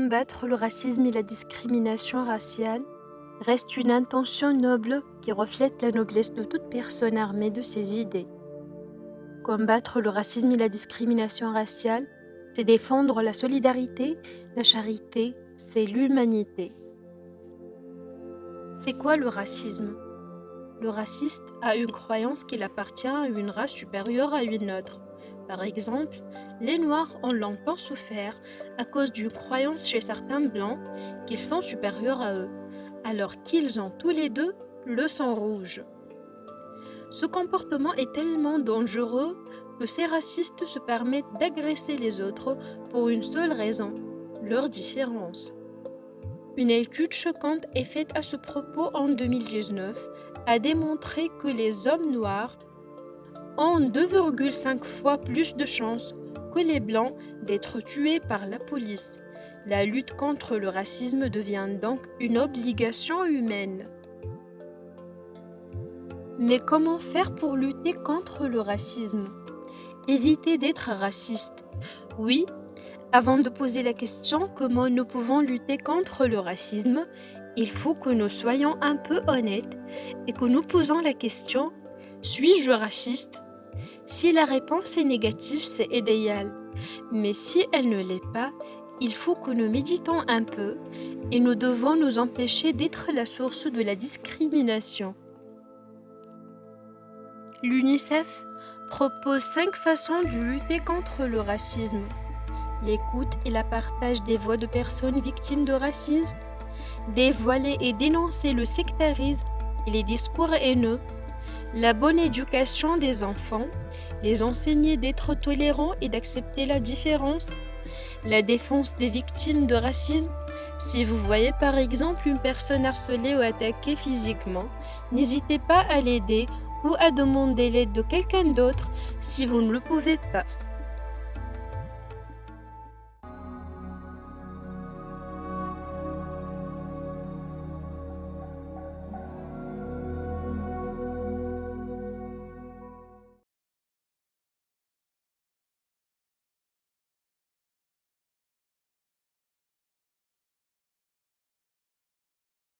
Combattre le racisme et la discrimination raciale reste une intention noble qui reflète la noblesse de toute personne armée de ses idées. Combattre le racisme et la discrimination raciale, c'est défendre la solidarité, la charité, c'est l'humanité. C'est quoi le racisme? Le raciste a une croyance qu'il appartient à une race supérieure à une autre. Par exemple, les Noirs ont longtemps souffert à cause d'une croyance chez certains Blancs qu'ils sont supérieurs à eux, alors qu'ils ont tous les deux le sang rouge. Ce comportement est tellement dangereux que ces racistes se permettent d'agresser les autres pour une seule raison, leur différence. Une étude choquante est faite à ce propos en 2019 a démontré que les hommes noirs ont 2,5 fois plus de chances que les blancs d'être tués par la police. La lutte contre le racisme devient donc une obligation humaine. Mais comment faire pour lutter contre le racisme? Éviter d'être raciste. Oui, avant de poser la question comment nous pouvons lutter contre le racisme, il faut que nous soyons un peu honnêtes et que nous posons la question: suis-je raciste? Si la réponse est négative, c'est idéal. Mais si elle ne l'est pas, il faut que nous méditons un peu et nous devons nous empêcher d'être la source de la discrimination. L'UNICEF propose 5 façons de lutter contre le racisme. L'écoute et le partage des voix de personnes victimes de racisme, dévoiler et dénoncer le sectarisme et les discours haineux, la bonne éducation des enfants, les enseigner d'être tolérants et d'accepter la différence, la défense des victimes de racisme. Si vous voyez par exemple une personne harcelée ou attaquée physiquement, n'hésitez pas à l'aider ou à demander l'aide de quelqu'un d'autre si vous ne le pouvez pas.